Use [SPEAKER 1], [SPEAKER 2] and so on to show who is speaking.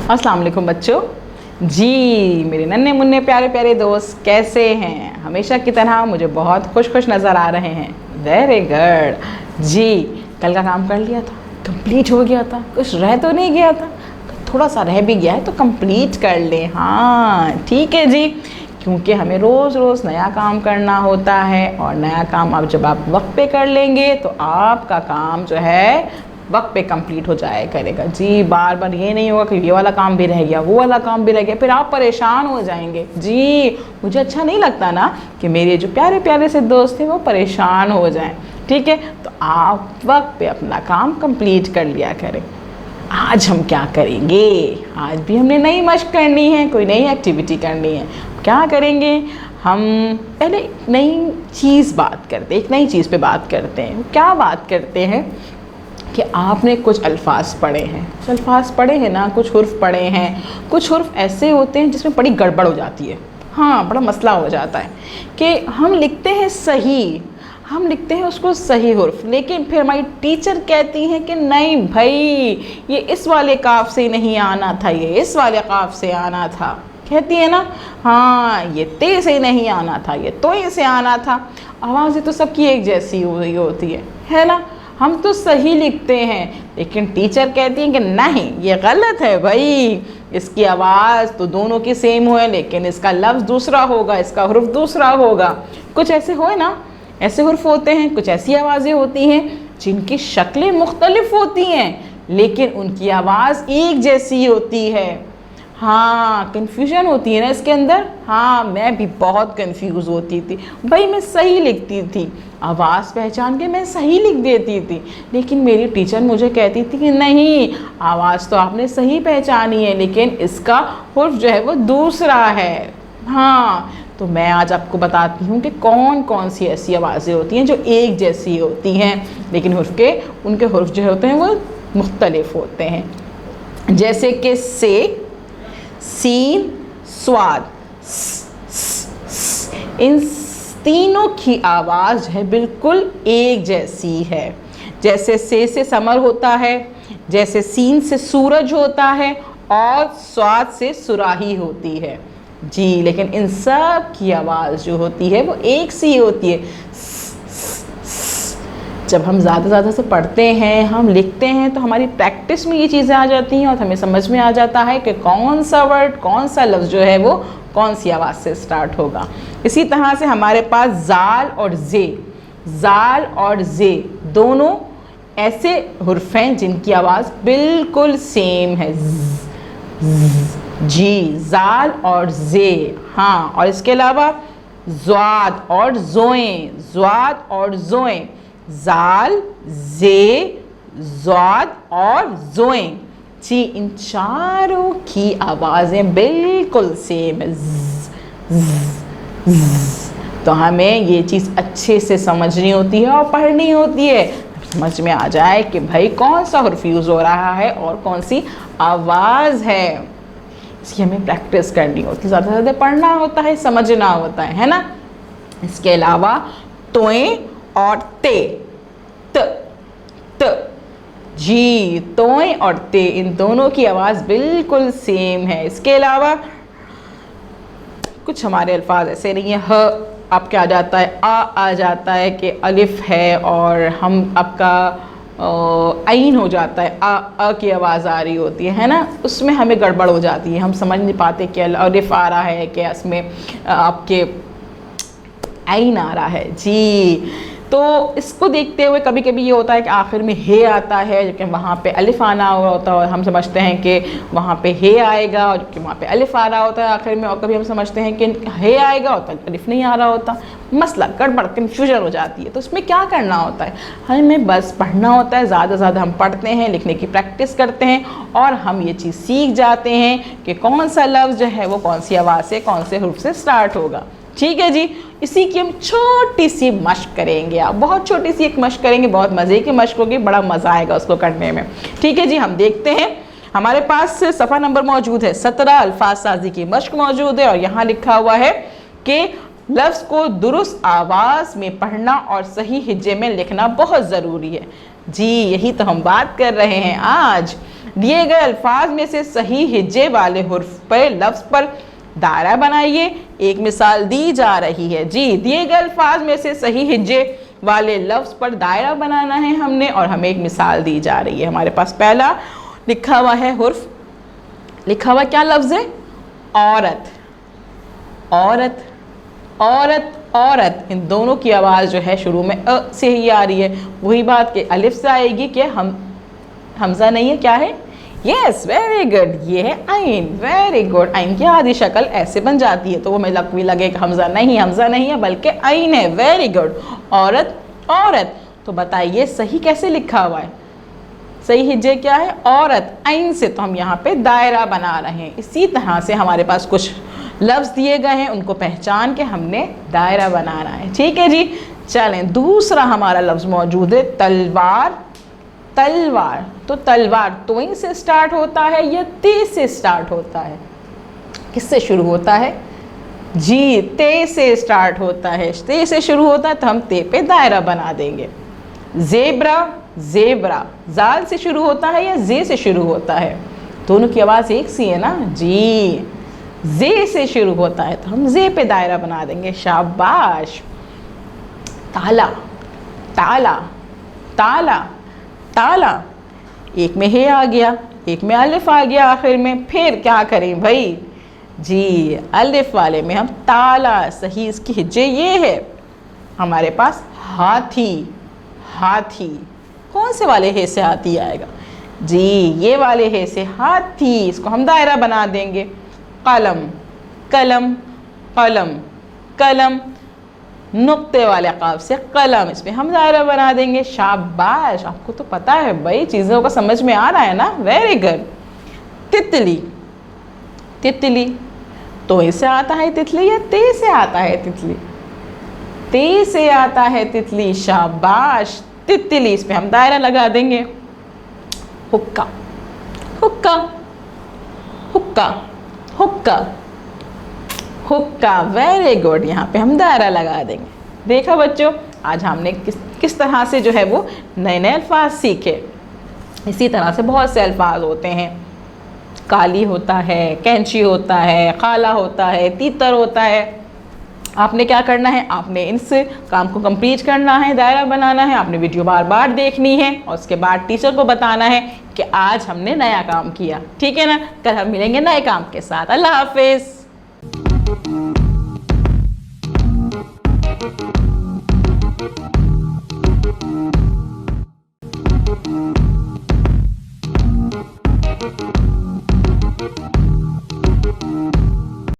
[SPEAKER 1] अस्सलाम वालेकुम बच्चों। जी मेरे नन्हे मुन्ने प्यारे प्यारे दोस्त कैसे हैं? हमेशा की तरह मुझे बहुत खुश नज़र आ रहे हैं। Very good. जी कल का काम कर लिया था, कंप्लीट हो गया था, कुछ रह तो नहीं गया था, थोड़ा सा रह भी गया है तो कंप्लीट कर लें। हाँ ठीक है जी, क्योंकि हमें रोज़ रोज़ नया काम करना होता है और नया काम अब जब आप वक्त पे कर लेंगे तो आपका काम जो है वक्त पे कंप्लीट हो जाया करेगा। जी बार बार ये नहीं होगा कि ये वाला काम भी रह गया, वो वाला काम भी रह गया, फिर आप परेशान हो जाएंगे। जी मुझे अच्छा नहीं लगता ना कि मेरे जो प्यारे प्यारे से दोस्त हैं वो परेशान हो जाएं। ठीक है, तो आप वक्त पे अपना काम कंप्लीट कर लिया करें। आज हम क्या करेंगे? आज भी हमने नई मशक करनी है, कोई नई एक्टिविटी करनी है। क्या करेंगे? हम पहले एक नई चीज़ बात करते हैं, एक नई चीज़ पे बात करते हैं। क्या बात करते हैं कि आपने कुछ अल्फाज पढ़े हैं, कुछ अल्फाज पढ़े हैं ना, कुछ हुर्फ पढ़े हैं। कुछ हुर्फ ऐसे होते हैं जिसमें बड़ी गड़बड़ हो जाती है। हाँ बड़ा मसला हो जाता है कि हम लिखते हैं सही, हम लिखते हैं उसको सही हुर्फ, लेकिन फिर हमारी टीचर कहती हैं कि नहीं भाई ये इस वाले काफ से नहीं आना था, ये इस वाले काफ से आना था। कहती है ना, हाँ ये ते से नहीं आना था, ये तोय से आना था। आवाज़ें तो सबकी एक जैसी हुई होती है ना। हम तो सही लिखते हैं लेकिन टीचर कहती हैं कि नहीं ये गलत है भाई, इसकी आवाज़ तो दोनों की सेम हो है लेकिन इसका लफ्ज़ दूसरा होगा, इसका हुर्फ दूसरा होगा। कुछ ऐसे हो ना, ऐसे हुर्फ होते हैं, कुछ ऐसी आवाज़ें होती हैं जिनकी शक्लें मुख्तलिफ होती हैं लेकिन उनकी आवाज़ एक जैसी होती है। हाँ कन्फ्यूजन होती है ना इसके अंदर। हाँ मैं भी बहुत कंफ्यूज होती थी भाई, मैं सही लिखती थी, आवाज़ पहचान के मैं सही लिख देती थी, लेकिन मेरी टीचर मुझे कहती थी कि नहीं आवाज़ तो आपने सही पहचानी है लेकिन इसका हुर्फ जो है वो दूसरा है। हाँ तो मैं आज आपको बताती हूँ कि कौन कौन सी ऐसी आवाज़ें होती हैं जो एक जैसी होती हैं लेकिन उनके हुर्फ जो होते हैं वो मुख्तलिफ होते हैं। जैसे कि से, सीन, स्वाद, इन तीनों की आवाज़ है बिल्कुल एक जैसी है। जैसे से समर होता है, जैसे सीन से सूरज होता है और स्वाद से सुराही होती है। जी लेकिन इन सब की आवाज़ जो होती है वो एक सी होती है। जब हम ज़्यादा से पढ़ते हैं, हम लिखते हैं तो हमारी प्रैक्टिस में ये चीज़ें आ जाती हैं और हमें समझ में आ जाता है कि कौन सा वर्ड, कौन सा लफ्ज़ जो है वो कौन सी आवाज़ से स्टार्ट होगा। इसी तरह से हमारे पास जाल और जे दोनों ऐसे हुर्फ हैं जिनकी आवाज़ बिल्कुल सेम है। जी जाल और जे। हाँ और इसके अलावा ज़्वाद और ज़ोएं, जाल, जे, ज़्वाद और ज़ोएं। जी इन चारों की आवाज़ें बिल्कुल सेम है। तो हमें ये चीज़ अच्छे से समझनी होती है और पढ़नी होती है, समझ में आ जाए कि भाई कौन सा हुर्फ यूज़ हो रहा है और कौन सी आवाज़ है। इसकी हमें प्रैक्टिस करनी होती है, ज़्यादा से ज़्यादा पढ़ना होता है, समझना होता है ना। इसके अलावा तोएं और ते, त जी तोएं और ते इन दोनों की आवाज़ बिल्कुल सेम है। इसके अलावा कुछ हमारे अल्फाज ऐसे नहीं है, ह अब क्या आ जाता है, आ जाता है कि अलिफ है और हम आपका आइन हो जाता है, आ की आवाज़ आ रही होती है ना, उसमें हमें गड़बड़ हो जाती है, हम समझ नहीं पाते कि अलिफ आ रहा है कि इसमें आपके आइन आ रहा है। जी तो इसको देखते हुए कभी कभी ये होता है कि आखिर में हे आता है जबकि वहाँ पे अलिफ आना होता है और हम समझते हैं कि वहाँ पे हे आएगा और जबकि वहाँ पे अलिफ आ रहा होता है आखिर में, और कभी हम समझते हैं कि हे आएगा और तो अलिफ नहीं आ रहा होता। मसला गड़बड़ कन्फ्यूजन हो जाती है। तो उसमें क्या करना होता है, हमें बस पढ़ना होता है, ज़्यादा से ज़्यादा हम पढ़ते हैं, लिखने की प्रैक्टिस करते हैं और हम ये चीज़ सीख जाते हैं कि कौन सा लफ्ज़ जो है वो कौन सी आवाज़ से, कौन से हुर्फ से स्टार्ट होगा। ठीक है जी, इसी की हम छोटी सी मशक करेंगे। आप बहुत छोटी सी एक मशक करेंगे, बहुत मज़े की मशक होगी, बड़ा मज़ा आएगा उसको करने में। ठीक है जी, हम देखते हैं हमारे पास सफ़ा नंबर मौजूद है 17, अल्फाज साजी की मशक मौजूद है और यहाँ लिखा हुआ है कि लफ्ज़ को दुरुस्त आवाज़ में पढ़ना और सही हिज्जे में लिखना बहुत ज़रूरी है। जी यही तो हम बात कर रहे हैं आज। दिए गए अल्फाज में से सही हिज्जे वाले हुर्फ पर लफ्ज़ पर दायरा बनाइए। एक मिसाल दी जा रही है। जी, दिए गए अल्फाज में से सही हिज्जे वाले लफ्ज़ पर दायरा बनाना है हमने, और हमें एक मिसाल दी जा रही है। हमारे पास पहला लिखा हुआ है हुर्फ, लिखा हुआ क्या लफ्ज़ है? औरत। औरत, औरत, औरत, इन दोनों की आवाज़ जो है शुरू में अ से ही आ रही है। वही बात कि अलिफ से आएगी कि हम हमज़ा नहीं है, क्या है? यस, वेरी गुड, ये है आइन। वेरी गुड, आइन की आधी शक्ल ऐसे बन जाती है, तो वो मुझे भी लगे कि हमज़ा नहीं, हमज़ा नहीं है बल्कि आइन है। वेरी गुड, औरत, औरत। तो बताइए सही कैसे लिखा हुआ है? सही हिज्जे क्या है? औरत, आइन से। तो हम यहाँ पे दायरा बना रहे हैं। इसी तरह से हमारे पास कुछ लफ्ज़ दिए गए हैं, उनको पहचान के हमने दायरा बनाना है। ठीक है जी, चलें दूसरा हमारा लफ्ज़ मौजूद है तलवार। तलवार, तो तलवार तोइन से स्टार्ट होता है या ते से स्टार्ट होता है? किससे शुरू होता है? जी, ते से स्टार्ट होता है। ते से शुरू होता है तो हम ते पे दायरा बना देंगे। ज़ेब्रा, ज़ेब्रा, जाल से शुरू होता है या जे से शुरू होता है? दोनों की आवाज़ एक सी है ना? जी, जे से शुरू होता है तो हम जे पे दायरा बना देंगे। शाबाश। ताला, ताला, ताला, ताला, एक में हे आ गया, एक में अलिफ आ गया आखिर में, फिर क्या करें भाई? जी, अलिफ वाले में हम ताला, सही इसकी हिज्जे ये है हमारे पास हाथी। हाथी, कौन से वाले हे से हाथी आएगा? जी, ये वाले हे से हाथी, इसको हम दायरा बना देंगे। कलम, कलम, कलम, कलम, नुक्ते वाले क़ाफ से कलम, इसमें हम दायरा बना देंगे। शाबाश, आपको तो पता है भाई, चीज़ों का समझ में आ रहा है ना? Very good. तितली, तितली, तो इससे आता है तितली या ते से आता है तितली? ते से आता है तितली। शाबाश, तितली, इस पे हम दायरा लगा देंगे। हुक्का, हुक्का, हुक्का, हुक्का, हुक्का, वेरी गुड, यहाँ पे हम दायरा लगा देंगे। देखा बच्चों, आज हमने किस तरह से जो है वो नए नए अल्फाज सीखे। इसी तरह से बहुत से अल्फाज होते हैं। काली होता है, कैंची होता है, खाला होता है, तीतर होता है। आपने क्या करना है? आपने इस काम को कंप्लीट करना है, दायरा बनाना है। आपने वीडियो बार बार देखनी है और उसके बाद टीचर को बताना है कि आज हमने नया काम किया। ठीक है ना? कल हम मिलेंगे नए काम के साथ। अल्लाह हाफिज़।